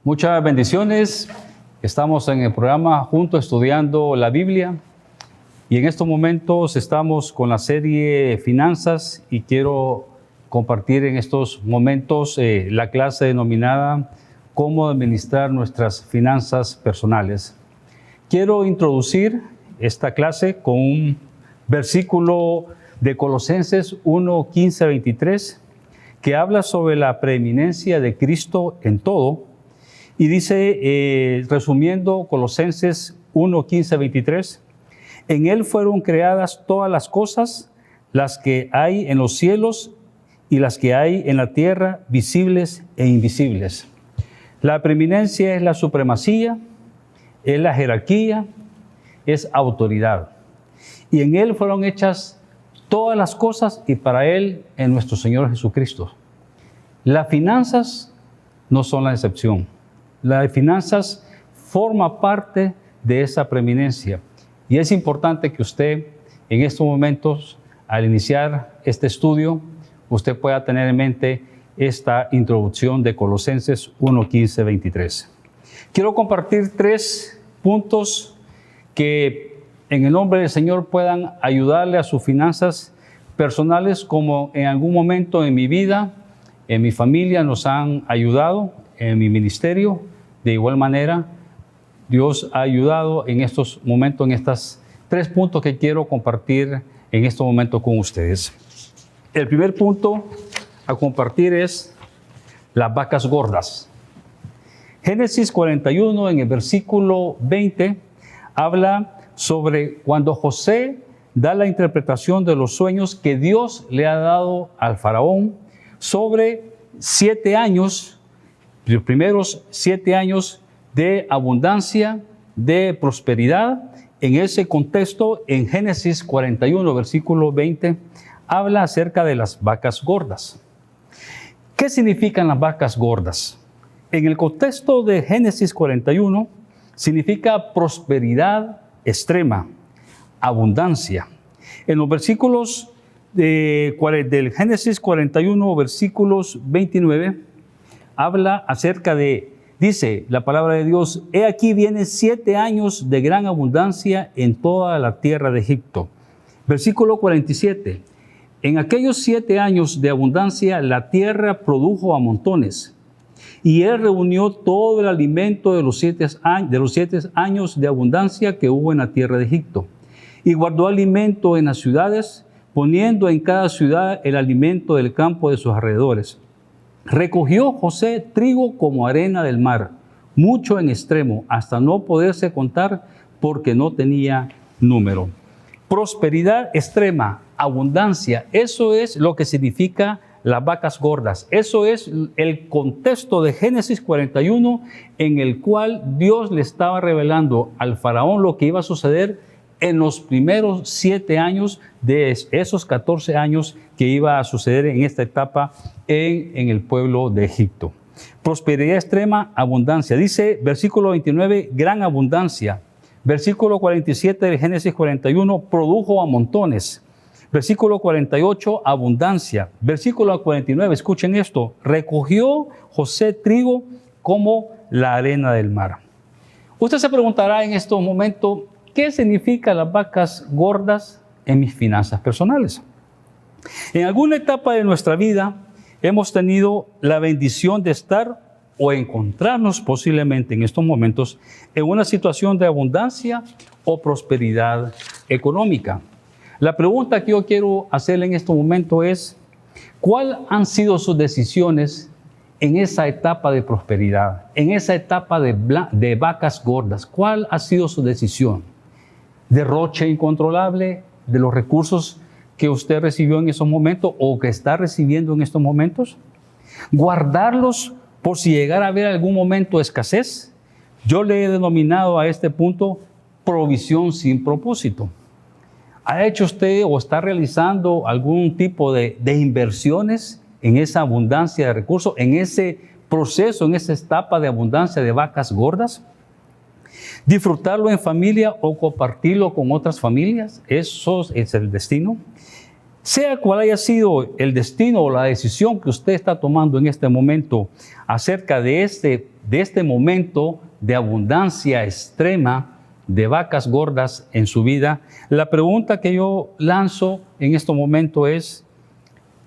Muchas bendiciones. Estamos en el programa Juntos Estudiando la Biblia y en estos momentos estamos con la serie Finanzas y quiero compartir en estos momentos la clase denominada Cómo administrar nuestras finanzas personales. Quiero introducir esta clase con un versículo de Colosenses 1, 15, 23 que habla sobre la preeminencia de Cristo en todo. Y dice, resumiendo Colosenses 1, 15, 23, en Él fueron creadas todas las cosas, las que hay en los cielos y las que hay en la tierra, visibles e invisibles. La preeminencia es la supremacía, es la jerarquía, es autoridad. Y en Él fueron hechas todas las cosas y para Él en nuestro Señor Jesucristo. Las finanzas no son la excepción. Las finanzas forma parte de esa preeminencia. Y es importante que usted en estos momentos, al iniciar este estudio, usted pueda tener en mente esta introducción de Colosenses 1, 15, 23. Quiero compartir 3 puntos que en el nombre del Señor puedan ayudarle a sus finanzas personales, como en algún momento en mi vida, en mi familia nos han ayudado, en mi ministerio. De igual manera, Dios ha ayudado en estos momentos, en estos 3 puntos que quiero compartir en estos momentos con ustedes. El primer punto a compartir es las vacas gordas. Génesis 41, en el versículo 20, habla sobre cuando José da la interpretación de los sueños que Dios le ha dado al faraón sobre 7 años, los primeros 7 años de abundancia, de prosperidad. En ese contexto, en Génesis 41, versículo 20, habla acerca de las vacas gordas. ¿Qué significan las vacas gordas? En el contexto de Génesis 41, significa prosperidad extrema, abundancia. En los versículos del Génesis 41, versículos 29, habla acerca de, dice la palabra de Dios, he aquí vienen 7 años de gran abundancia en toda la tierra de Egipto. Versículo 47, en aquellos 7 años de abundancia la tierra produjo a montones, y él reunió todo el alimento de los 7 años de abundancia que hubo en la tierra de Egipto, y guardó alimento en las ciudades, poniendo en cada ciudad el alimento del campo de sus alrededores. Recogió José trigo como arena del mar, mucho en extremo, hasta no poderse contar porque no tenía número. Prosperidad extrema, abundancia, eso es lo que significa las vacas gordas. Eso es el contexto de Génesis 41 en el cual Dios le estaba revelando al faraón lo que iba a suceder en los primeros 7 años de esos 14 años que iba a suceder en esta etapa en el pueblo de Egipto. Prosperidad extrema, abundancia. Dice versículo 29, gran abundancia. Versículo 47 de Génesis 41, produjo a montones. Versículo 48, abundancia. Versículo 49, escuchen esto, recogió José trigo como la arena del mar. Usted se preguntará en estos momentos, ¿qué significa las vacas gordas en mis finanzas personales? En alguna etapa de nuestra vida hemos tenido la bendición de estar o encontrarnos posiblemente en estos momentos en una situación de abundancia o prosperidad económica. La pregunta que yo quiero hacerle en este momento es, ¿cuáles han sido sus decisiones en esa etapa de prosperidad, en esa etapa de vacas gordas? ¿Cuál ha sido su decisión? ¿Derroche incontrolable de los recursos que usted recibió en esos momentos o que está recibiendo en estos momentos? ¿Guardarlos por si llegara a haber algún momento de escasez? Yo le he denominado a este punto provisión sin propósito. ¿Ha hecho usted o está realizando algún tipo de inversiones en esa abundancia de recursos, en ese proceso, en esa etapa de abundancia de vacas gordas? ¿Disfrutarlo en familia o compartirlo con otras familias? Eso es el destino. Sea cual haya sido el destino o la decisión que usted está tomando en este momento acerca de este momento de abundancia extrema de vacas gordas en su vida, la pregunta que yo lanzo en este momento es,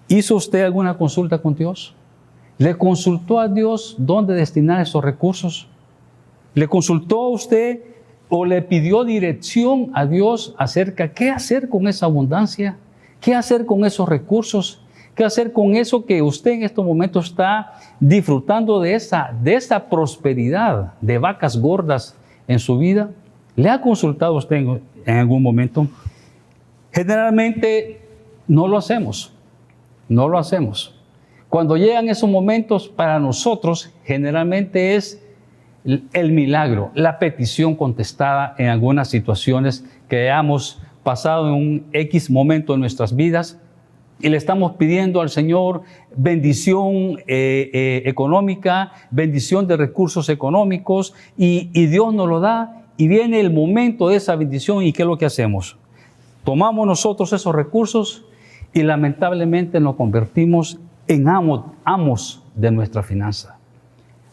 ¿hizo usted alguna consulta con Dios? ¿Le consultó a Dios dónde destinar esos recursos? ¿Le consultó a usted o le pidió dirección a Dios acerca de qué hacer con esa abundancia? ¿Qué hacer con esos recursos? ¿Qué hacer con eso que usted en estos momentos está disfrutando de esa prosperidad de vacas gordas en su vida? ¿Le ha consultado usted en algún momento? Generalmente no lo hacemos. No lo hacemos. Cuando llegan esos momentos, para nosotros generalmente es el milagro, la petición contestada en algunas situaciones que hayamos pasado en un X momento en nuestras vidas y le estamos pidiendo al Señor bendición económica, bendición de recursos económicos y Dios nos lo da y viene el momento de esa bendición y ¿qué es lo que hacemos? Tomamos nosotros esos recursos y lamentablemente nos convertimos en amos de nuestra finanza.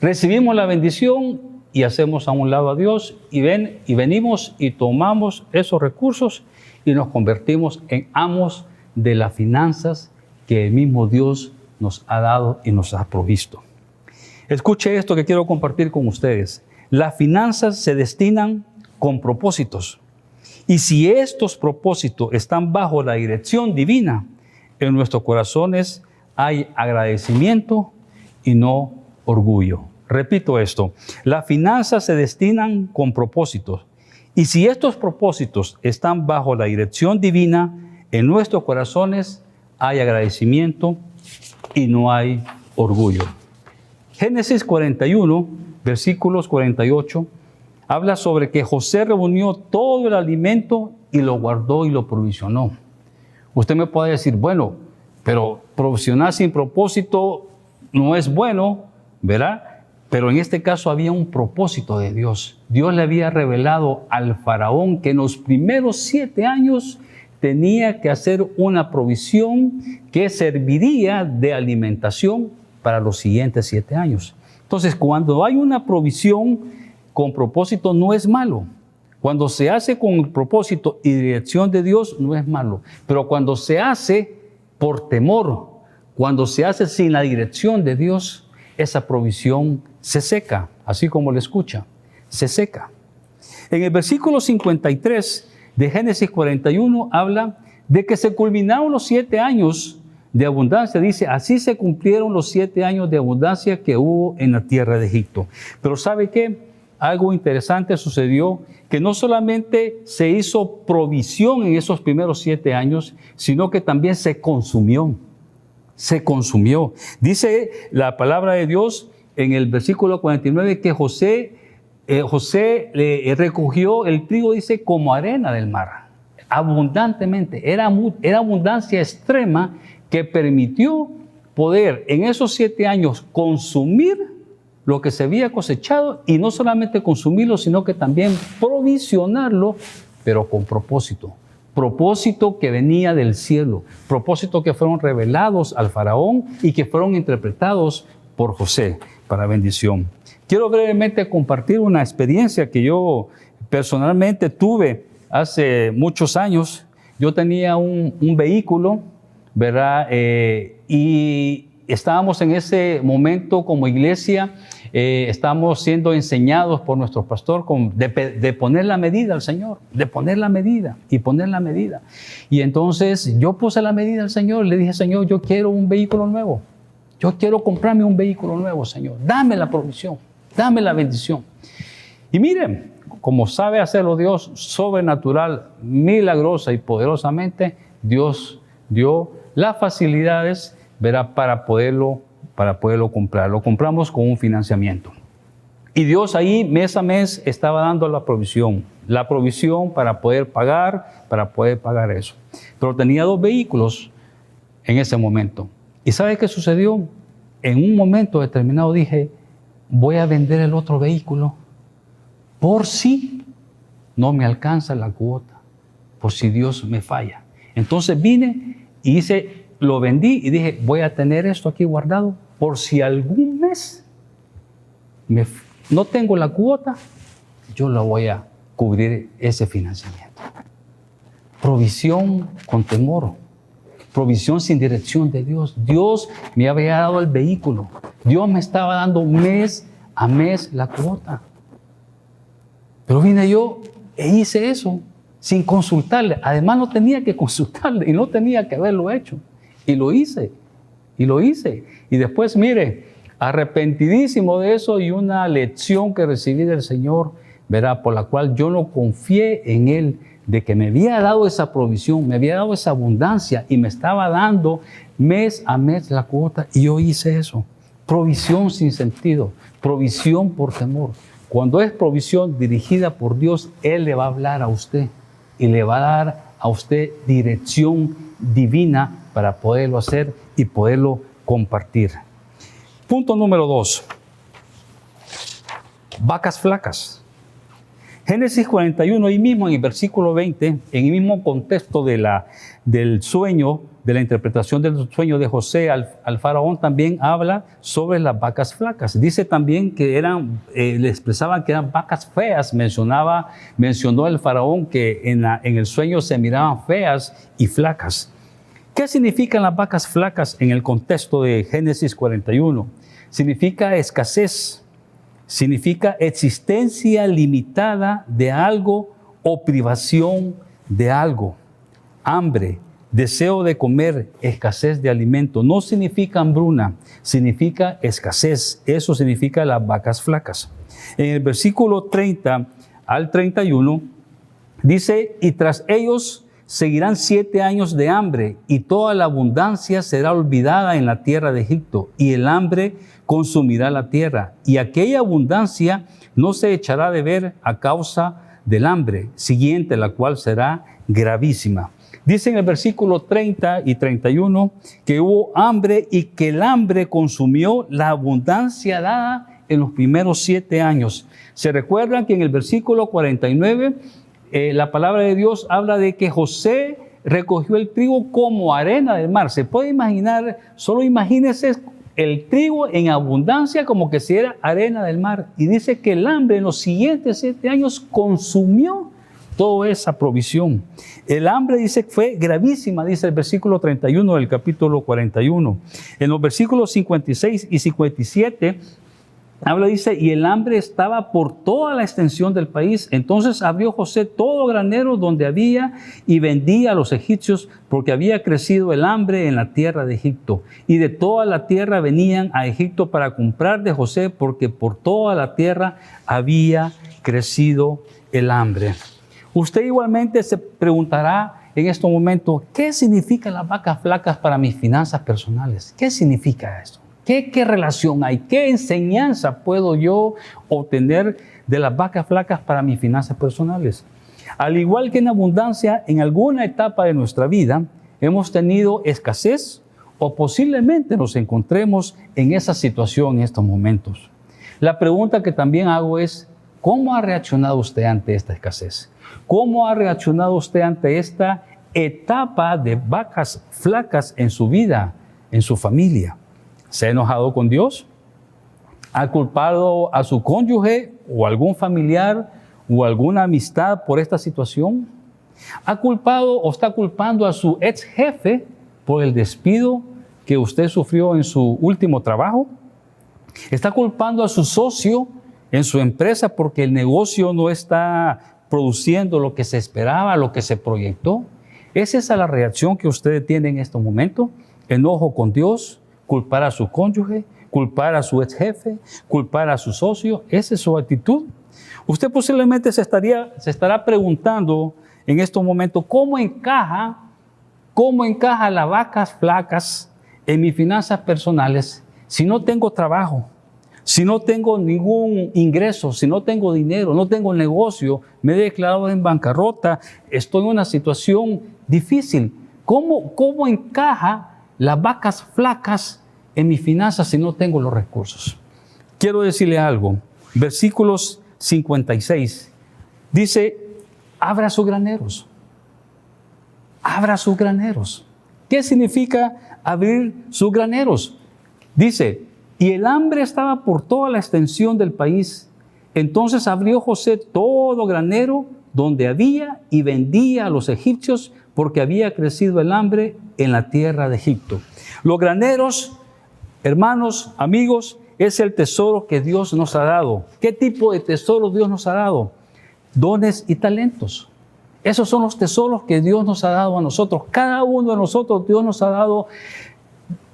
Recibimos la bendición y hacemos a un lado a Dios y venimos y tomamos esos recursos y nos convertimos en amos de las finanzas que el mismo Dios nos ha dado y nos ha provisto. Escuche esto que quiero compartir con ustedes. Las finanzas se destinan con propósitos. Y si estos propósitos están bajo la dirección divina, en nuestros corazones hay agradecimiento y no orgullo. Repito esto, las finanzas se destinan con propósitos. Y si estos propósitos están bajo la dirección divina, en nuestros corazones hay agradecimiento y no hay orgullo. Génesis 41, versículos 48, habla sobre que José reunió todo el alimento y lo guardó y lo provisionó. Usted me puede decir, bueno, pero provisionar sin propósito no es bueno, ¿verdad? Pero en este caso había un propósito de Dios. Dios le había revelado al faraón que en los primeros 7 años tenía que hacer una provisión que serviría de alimentación para los siguientes 7 años. Entonces, cuando hay una provisión con propósito no es malo. Cuando se hace con el propósito y dirección de Dios no es malo. Pero cuando se hace por temor, cuando se hace sin la dirección de Dios, esa provisión se seca, así como le escucha, se seca. En el versículo 53 de Génesis 41 habla de que se culminaron los 7 años de abundancia. Dice, así se cumplieron los 7 años de abundancia que hubo en la tierra de Egipto. Pero ¿sabe qué? Algo interesante sucedió, que no solamente se hizo provisión en esos primeros 7 años, sino que también se consumió. Se consumió. Dice la palabra de Dios en el versículo 49 que José recogió el trigo, dice, como arena del mar, abundantemente. Era abundancia extrema que permitió poder en esos 7 años consumir lo que se había cosechado y no solamente consumirlo, sino que también provisionarlo, pero con propósito. Propósito que venía del cielo, propósito que fueron revelados al faraón y que fueron interpretados por José para bendición. Quiero brevemente compartir una experiencia que yo personalmente tuve hace muchos años. Yo tenía un vehículo, ¿verdad? Y estábamos en ese momento como iglesia, estamos siendo enseñados por nuestro pastor de poner la medida al Señor, de poner la medida y poner la medida. Y entonces yo puse la medida al Señor, le dije, Señor, yo quiero un vehículo nuevo. Yo quiero comprarme un vehículo nuevo, Señor. Dame la provisión, dame la bendición. Y miren, como sabe hacerlo Dios, sobrenatural, milagrosa y poderosamente, Dios dio las facilidades, ¿verdad? para poderlo comprar. Lo compramos con un financiamiento. Y Dios ahí mes a mes estaba dando la provisión para poder pagar eso. Pero tenía 2 vehículos en ese momento. ¿Y sabe qué sucedió? En un momento determinado dije, voy a vender el otro vehículo por si no me alcanza la cuota, por si Dios me falla. Entonces vine Y lo vendí y dije, voy a tener esto aquí guardado por si algún mes no tengo la cuota, yo la voy a cubrir ese financiamiento. Provisión con temor, provisión sin dirección de Dios. Dios me había dado el vehículo, Dios me estaba dando mes a mes la cuota. Pero vine yo e hice eso sin consultarle. Además no tenía que consultarle y no tenía que haberlo hecho. Y lo hice. Y después, mire, arrepentidísimo de eso y una lección que recibí del Señor, ¿verdad? Por la cual yo no confié en Él, de que me había dado esa provisión, me había dado esa abundancia y me estaba dando mes a mes la cuota. Y yo hice eso. Provisión sin sentido, provisión por temor. Cuando es provisión dirigida por Dios, Él le va a hablar a usted y le va a dar a usted dirección divina para poderlo hacer y poderlo compartir. Punto número 2. Vacas flacas. Génesis 41, ahí mismo en el versículo 20, en el mismo contexto del sueño, de la interpretación del sueño de José al faraón, también habla sobre las vacas flacas. Dice también que le expresaban que eran vacas feas. Mencionó el faraón que en el sueño se miraban feas y flacas. ¿Qué significan las vacas flacas en el contexto de Génesis 41? Significa escasez, significa existencia limitada de algo o privación de algo, hambre, deseo de comer, escasez de alimento. No significa hambruna, significa escasez. Eso significa las vacas flacas. En el versículo 30 al 31 dice, y tras ellos seguirán 7 años de hambre, y toda la abundancia será olvidada en la tierra de Egipto, y el hambre consumirá la tierra, y aquella abundancia no se echará de ver a causa del hambre siguiente, la cual será gravísima. Dice en el versículo 30 y 31 que hubo hambre y que el hambre consumió la abundancia dada en los primeros 7 años. Se recuerdan que en el versículo 49 la palabra de Dios habla de que José recogió el trigo como arena del mar. Se puede imaginar, solo imagínese el trigo en abundancia como que si era arena del mar. Y dice que el hambre en los siguientes 7 años consumió toda esa provisión. El hambre, dice, fue gravísima, dice el versículo 31 del capítulo 41. En los versículos 56 y 57 habla, dice, y el hambre estaba por toda la extensión del país. Entonces abrió José todo granero donde había y vendía a los egipcios, porque había crecido el hambre en la tierra de Egipto. Y de toda la tierra venían a Egipto para comprar de José, porque por toda la tierra había crecido el hambre. Usted igualmente se preguntará en este momento, ¿qué significan las vacas flacas para mis finanzas personales? ¿Qué significa esto? ¿Qué relación hay? ¿Qué enseñanza puedo yo obtener de las vacas flacas para mis finanzas personales? Al igual que en abundancia, en alguna etapa de nuestra vida hemos tenido escasez o posiblemente nos encontremos en esa situación en estos momentos. La pregunta que también hago es, ¿cómo ha reaccionado usted ante esta escasez? ¿Cómo ha reaccionado usted ante esta etapa de vacas flacas en su vida, en su familia? ¿Se ha enojado con Dios? ¿Ha culpado a su cónyuge o algún familiar o alguna amistad por esta situación? ¿Ha culpado o está culpando a su ex jefe por el despido que usted sufrió en su último trabajo? ¿Está culpando a su socio en su empresa porque el negocio no está produciendo lo que se esperaba, lo que se proyectó? ¿Es esa la reacción que usted tiene en este momento? ¿Enojo con Dios? ¿Culpar a su cónyuge? ¿Culpar a su ex jefe? ¿Culpar a su socio? ¿Esa es su actitud? Usted posiblemente se estará preguntando en estos momentos, ¿cómo encaja las vacas flacas en mis finanzas personales si no tengo trabajo? Si no tengo ningún ingreso, si no tengo dinero, no tengo negocio, me he declarado en bancarrota, estoy en una situación difícil. ¿Cómo encaja las vacas flacas en mis finanzas si no tengo los recursos? Quiero decirle algo. Versículos 56 dice, abra sus graneros. Abra sus graneros. ¿Qué significa abrir sus graneros? Dice, y el hambre estaba por toda la extensión del país. Entonces abrió José todo granero donde había y vendía a los egipcios porque había crecido el hambre en la tierra de Egipto. Los graneros, hermanos, amigos, es el tesoro que Dios nos ha dado. ¿Qué tipo de tesoro Dios nos ha dado? Dones y talentos. Esos son los tesoros que Dios nos ha dado a nosotros. Cada uno de nosotros, Dios nos ha dado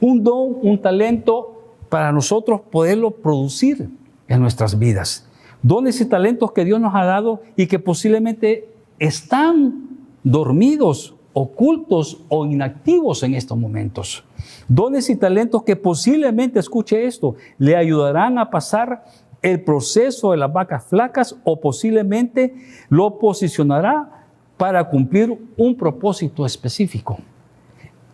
un don, un talento para nosotros poderlo producir en nuestras vidas. Dones y talentos que Dios nos ha dado y que posiblemente están dormidos, ocultos o inactivos en estos momentos. Dones y talentos que posiblemente, escuche esto, le ayudarán a pasar el proceso de las vacas flacas o posiblemente lo posicionará para cumplir un propósito específico.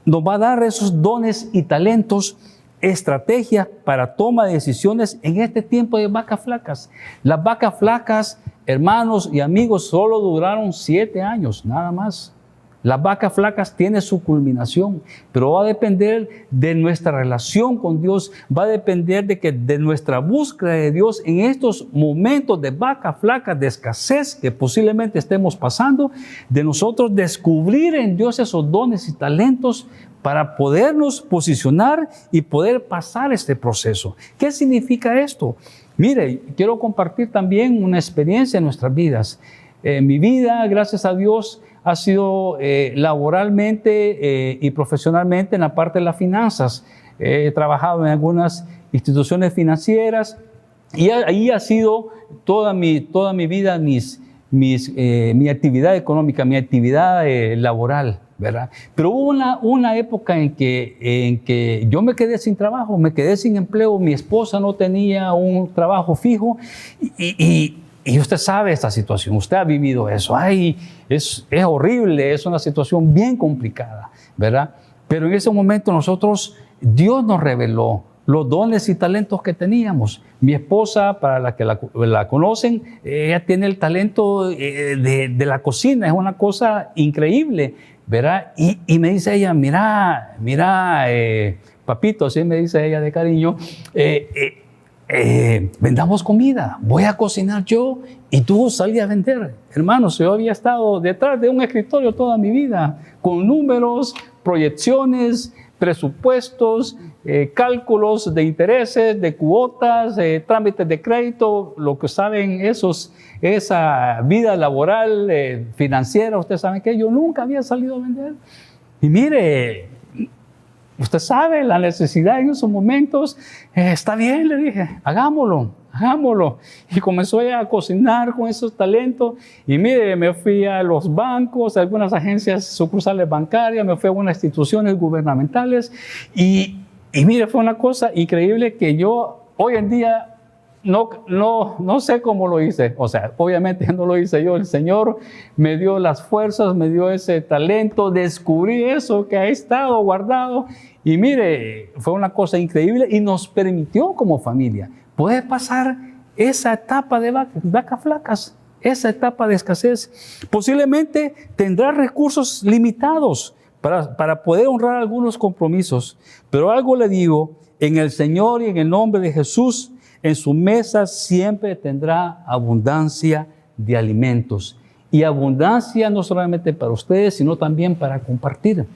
Nos va a dar esos dones y talentos, estrategias para toma de decisiones en este tiempo de vacas flacas. Las vacas flacas, hermanos y amigos, solo duraron 7 años, nada más. Las vacas flacas tienen su culminación, pero va a depender de nuestra relación con Dios, va a depender de nuestra búsqueda de Dios en estos momentos de vacas flacas, de escasez que posiblemente estemos pasando, de nosotros descubrir en Dios esos dones y talentos para podernos posicionar y poder pasar este proceso. ¿Qué significa esto? Mire, quiero compartir también una experiencia en nuestras vidas. Mi vida, gracias a Dios, ha sido laboralmente y profesionalmente en la parte de las finanzas. He trabajado en algunas instituciones financieras y ahí ha sido toda mi vida mi actividad económica, mi actividad laboral, ¿verdad? Pero hubo una época en que yo me quedé sin trabajo, me quedé sin empleo, mi esposa no tenía un trabajo fijo y usted sabe esta situación, usted ha vivido eso. Ay, es horrible, es una situación bien complicada, ¿verdad? Pero en ese momento Dios nos reveló los dones y talentos que teníamos. Mi esposa, para la que la conocen, ella tiene el talento de la cocina, es una cosa increíble, ¿verdad? Y me dice ella, mira, papito, así me dice ella de cariño, vendamos comida, voy a cocinar yo y tú salí a vender. Hermanos, yo había estado detrás de un escritorio toda mi vida, con números, proyecciones, presupuestos, cálculos de intereses, de cuotas, trámites de crédito, lo que saben esa vida laboral, financiera, ustedes saben que yo nunca había salido a vender. Y mire, usted sabe la necesidad en esos momentos. Está bien, le dije, hagámoslo. Y comenzó ella a cocinar con esos talentos. Y mire, me fui a los bancos, a algunas agencias sucursales bancarias, me fui a algunas instituciones gubernamentales. Y mire, fue una cosa increíble que yo hoy en día no sé cómo lo hice. O sea, obviamente no lo hice yo. El Señor me dio las fuerzas, me dio ese talento, descubrí eso que ha estado guardado. Y mire, fue una cosa increíble y nos permitió como familia poder pasar esa etapa de vacas flacas, esa etapa de escasez. Posiblemente tendrá recursos limitados para poder honrar algunos compromisos. Pero algo le digo, en el Señor y en el nombre de Jesús, en su mesa siempre tendrá abundancia de alimentos. Y abundancia no solamente para ustedes, sino también para compartir.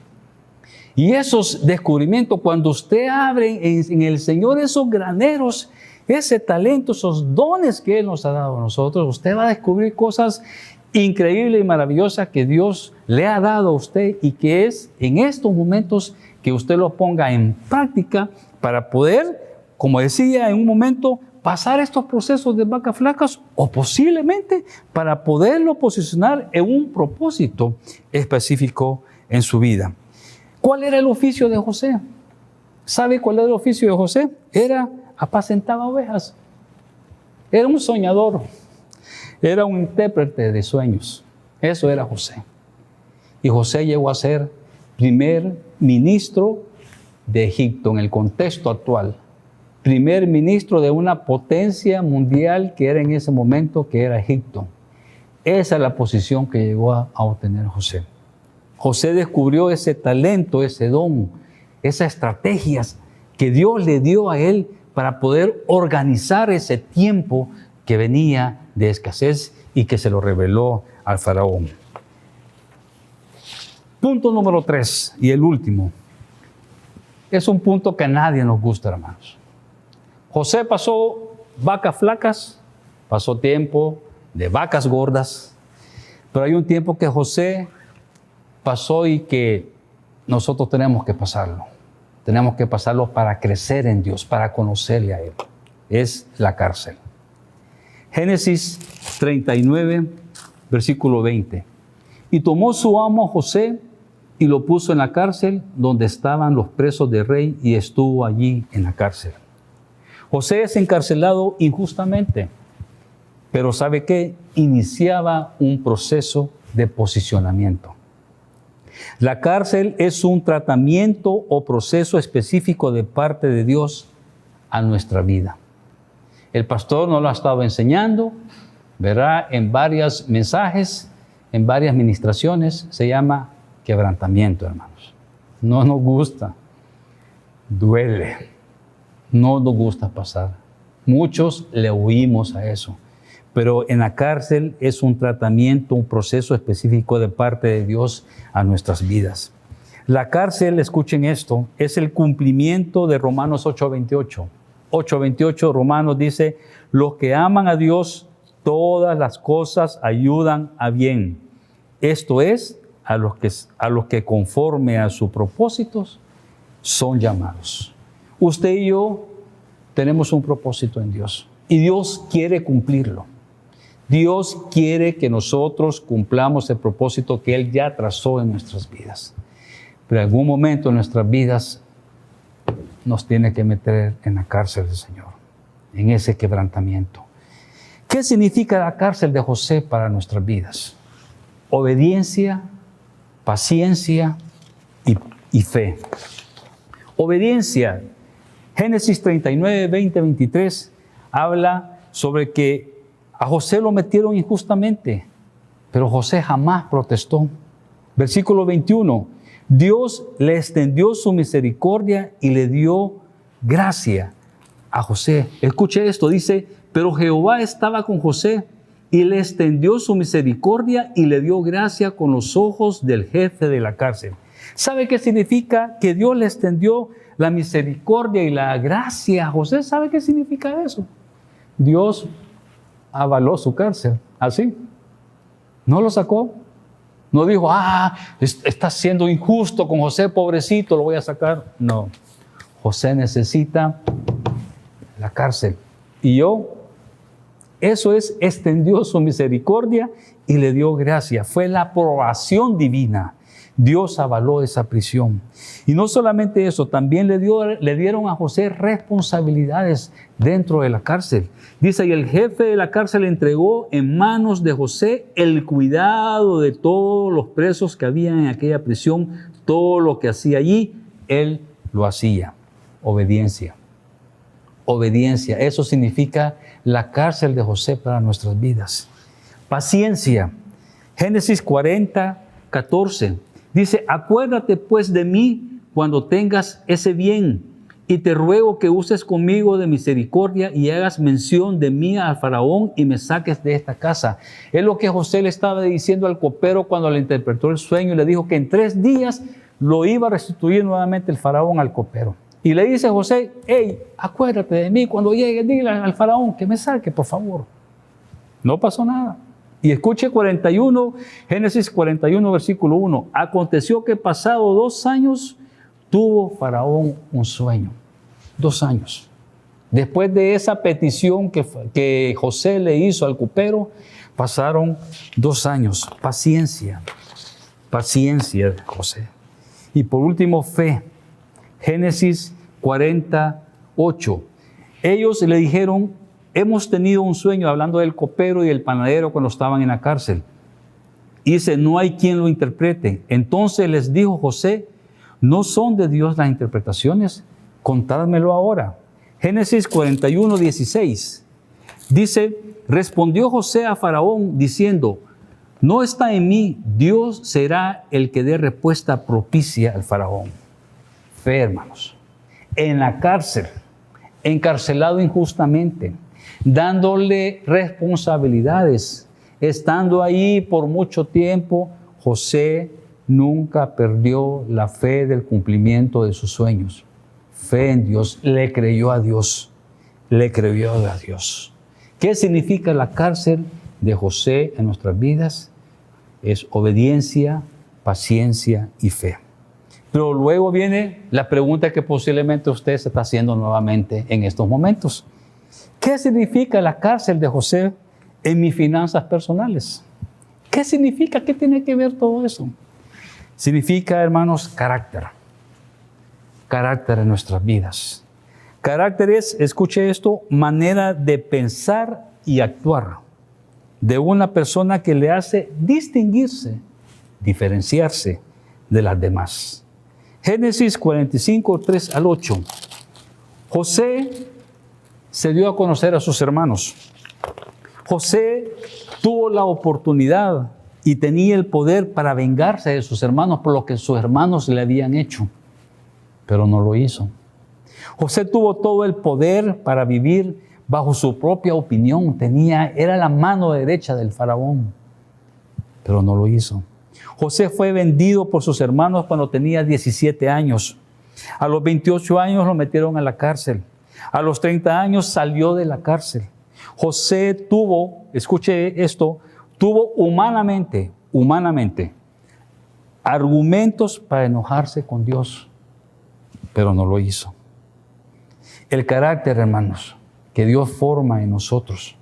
Y esos descubrimientos, cuando usted abre en el Señor esos graneros, ese talento, esos dones que Él nos ha dado a nosotros, usted va a descubrir cosas increíbles y maravillosas que Dios le ha dado a usted y que es en estos momentos que usted lo ponga en práctica para poder, como decía en un momento, pasar estos procesos de vacas flacas o posiblemente para poderlo posicionar en un propósito específico en su vida. ¿Cuál era el oficio de José? ¿Sabe cuál era el oficio de José? Apacentaba ovejas. Era un soñador. Era un intérprete de sueños. Eso era José. Y José llegó a ser primer ministro de Egipto en el contexto actual. Primer ministro de una potencia mundial que era en ese momento, que era Egipto. Esa es la posición que llegó a obtener José. José descubrió ese talento, ese don, esas estrategias que Dios le dio a él para poder organizar ese tiempo que venía de escasez y que se lo reveló al faraón. Punto número 3 y el último. Es un punto que a nadie nos gusta, hermanos. José pasó vacas flacas, pasó tiempo de vacas gordas, pero hay un tiempo que José pasó y que nosotros tenemos que pasarlo. Tenemos que pasarlo para crecer en Dios, para conocerle a Él. Es la cárcel. Génesis 39, versículo 20. Y tomó su amo José y lo puso en la cárcel donde estaban los presos del rey y estuvo allí en la cárcel. José es encarcelado injustamente, pero ¿sabe qué? Iniciaba un proceso de posicionamiento. La cárcel es un tratamiento o proceso específico de parte de Dios a nuestra vida. El pastor nos lo ha estado enseñando, verá en varios mensajes, en varias ministraciones, se llama quebrantamiento, hermanos. No nos gusta, duele, no nos gusta pasar. Muchos le huimos a eso. Pero en la cárcel es un tratamiento, un proceso específico de parte de Dios a nuestras vidas. La cárcel, escuchen esto, es el cumplimiento de Romanos 8:28. 8:28 Romanos dice, los que aman a Dios, todas las cosas ayudan a bien. Esto es, a los que conforme a sus propósitos son llamados. Usted y yo tenemos un propósito en Dios y Dios quiere cumplirlo. Dios quiere que nosotros cumplamos el propósito que Él ya trazó en nuestras vidas. Pero en algún momento en nuestras vidas nos tiene que meter en la cárcel del Señor, en ese quebrantamiento. ¿Qué significa la cárcel de José para nuestras vidas? Obediencia, paciencia y fe. Obediencia. Génesis 39, 20, 23 habla sobre que a José lo metieron injustamente, pero José jamás protestó. Versículo 21. Dios le extendió su misericordia y le dio gracia a José. Escuche esto, dice, pero Jehová estaba con José y le extendió su misericordia y le dio gracia con los ojos del jefe de la cárcel. ¿Sabe qué significa que Dios le extendió la misericordia y la gracia a José? ¿Sabe qué significa eso? Dios avaló su cárcel, así. No lo sacó. No dijo, está siendo injusto con José, pobrecito, lo voy a sacar. No. José necesita la cárcel. Y eso es, extendió su misericordia y le dio gracia. Fue la aprobación divina. Dios avaló esa prisión. Y no solamente eso, también le dieron a José responsabilidades dentro de la cárcel. Dice, y el jefe de la cárcel entregó en manos de José el cuidado de todos los presos que había en aquella prisión. Todo lo que hacía allí, él lo hacía. Obediencia. Obediencia. Eso significa la cárcel de José para nuestras vidas. Paciencia. Génesis 40, 14. Dice, acuérdate pues de mí cuando tengas ese bien, y te ruego que uses conmigo de misericordia y hagas mención de mí al faraón y me saques de esta casa. Es lo que José le estaba diciendo al copero cuando le interpretó el sueño y le dijo que en 3 días lo iba a restituir nuevamente el faraón al copero. Y le dice a José, hey, acuérdate de mí cuando llegue, dile al faraón que me saque, por favor. No pasó nada. Y escuche 41, Génesis 41, versículo 1. Aconteció que pasado 2 años, tuvo Faraón un sueño. 2 años. Después de esa petición que José le hizo al copero, pasaron 2 años. Paciencia. Paciencia de José. Y por último, fe. Génesis 48. Ellos le dijeron, hemos tenido un sueño, hablando del copero y el panadero cuando estaban en la cárcel. Y dice, no hay quien lo interprete. Entonces les dijo José, ¿no son de Dios las interpretaciones? Contádmelo ahora. Génesis 41, 16. Dice, respondió José a Faraón diciendo, no está en mí, Dios será el que dé respuesta propicia al faraón. Fe, hermanos. En la cárcel, encarcelado injustamente, dándole responsabilidades, estando ahí por mucho tiempo, José nunca perdió la fe del cumplimiento de sus sueños. Fe en Dios, le creyó a Dios, le creyó a Dios. ¿Qué significa la cárcel de José en nuestras vidas? Es obediencia, paciencia y fe. Pero luego viene la pregunta que posiblemente usted se está haciendo nuevamente en estos momentos. ¿Qué significa la cárcel de José en mis finanzas personales? ¿Qué significa? ¿Qué tiene que ver todo eso? Significa, hermanos, carácter. Carácter en nuestras vidas. Carácter es, escuche esto, manera de pensar y actuar de una persona que le hace distinguirse, diferenciarse de las demás. Génesis 45, 3 al 8. José se dio a conocer a sus hermanos. José tuvo la oportunidad y tenía el poder para vengarse de sus hermanos por lo que sus hermanos le habían hecho, pero no lo hizo. José tuvo todo el poder para vivir bajo su propia opinión. Era la mano derecha del faraón, pero no lo hizo. José fue vendido por sus hermanos cuando tenía 17 años. A los 28 años lo metieron a la cárcel. A los 30 años salió de la cárcel. José tuvo, escuche esto, tuvo humanamente, argumentos para enojarse con Dios, pero no lo hizo. El carácter, hermanos, que Dios forma en nosotros,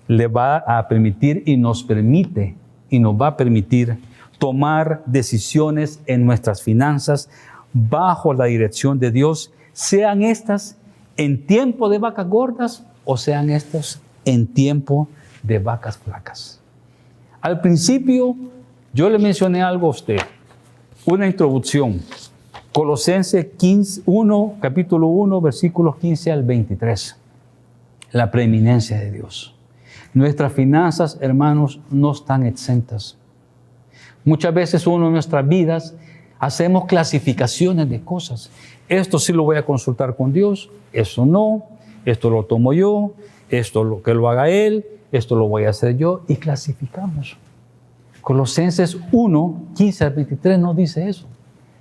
le va a permitir y nos va a permitir tomar decisiones en nuestras finanzas bajo la dirección de Dios, sean estas en tiempo de vacas gordas o sean estas en tiempo de vacas flacas. Al principio, yo le mencioné algo a usted, una introducción. Colosenses capítulo 1, versículos 15 al 23. La preeminencia de Dios. Nuestras finanzas, hermanos, no están exentas. Muchas veces en nuestras vidas hacemos clasificaciones de cosas. Esto sí lo voy a consultar con Dios, esto no, esto lo tomo yo, esto lo que lo haga Él, esto lo voy a hacer yo, y clasificamos. Colosenses 1, 15 al 23 no dice eso.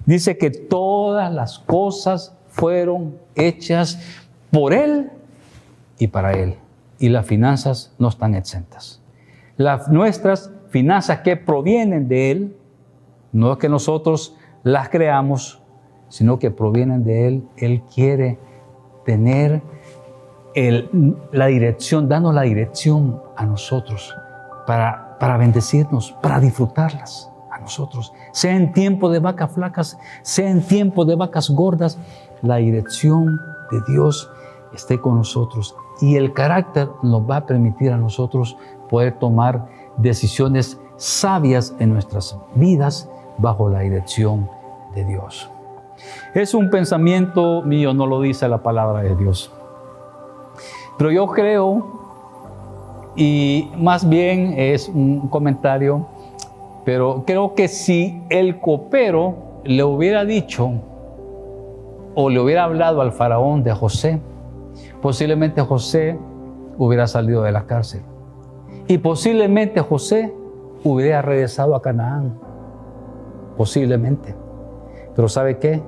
Dice que todas las cosas fueron hechas por Él y para Él. Y las finanzas no están exentas. Nuestras finanzas que provienen de Él, no es que nosotros las creamos, sino que provienen de Él. Él quiere tener la dirección, darnos la dirección a nosotros para bendecirnos, para disfrutarlas a nosotros. Sea en tiempo de vacas flacas, sea en tiempo de vacas gordas, la dirección de Dios esté con nosotros. Y el carácter nos va a permitir a nosotros poder tomar decisiones sabias en nuestras vidas bajo la dirección de Dios. Es un pensamiento mío, no lo dice la palabra de Dios. Pero yo creo, y más bien es un comentario, pero creo que si el copero le hubiera dicho o le hubiera hablado al faraón de José, posiblemente José hubiera salido de la cárcel. Y posiblemente José hubiera regresado a Canaán. Posiblemente. Pero ¿sabe qué?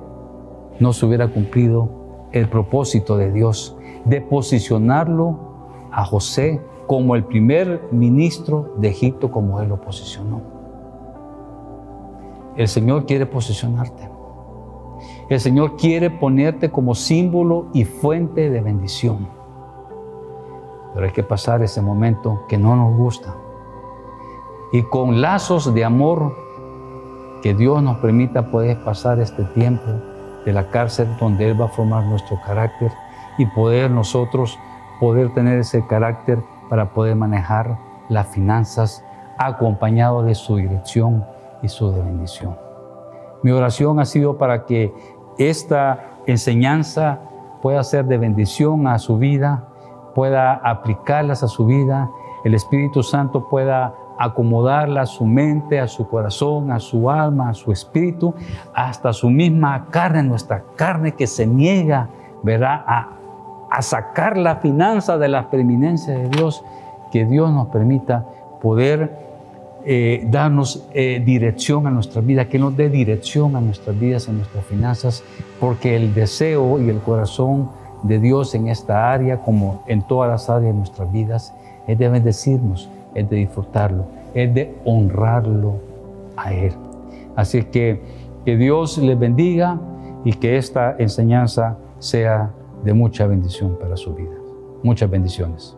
No se hubiera cumplido el propósito de Dios de posicionarlo a José como el primer ministro de Egipto, como Él lo posicionó. El Señor quiere posicionarte. El Señor quiere ponerte como símbolo y fuente de bendición. Pero hay que pasar ese momento que no nos gusta. Y con lazos de amor, que Dios nos permita poder pasar este tiempo de la cárcel, donde Él va a formar nuestro carácter y nosotros poder tener ese carácter para poder manejar las finanzas acompañado de su dirección y su bendición. Mi oración ha sido para que esta enseñanza pueda ser de bendición a su vida, pueda aplicarlas a su vida, el Espíritu Santo pueda acomodarla a su mente, a su corazón, a su alma, a su espíritu, hasta su misma carne, nuestra carne que se niega, ¿verdad?, a sacar la finanza de las preeminencias de Dios, que Dios nos permita poder darnos dirección a nuestra vida, que nos dé dirección a nuestras vidas, a nuestras finanzas, porque el deseo y el corazón de Dios en esta área, como en todas las áreas de nuestras vidas, es de bendecirnos, es de disfrutarlo, es de honrarlo a Él. Así que Dios les bendiga y que esta enseñanza sea de mucha bendición para su vida. Muchas bendiciones.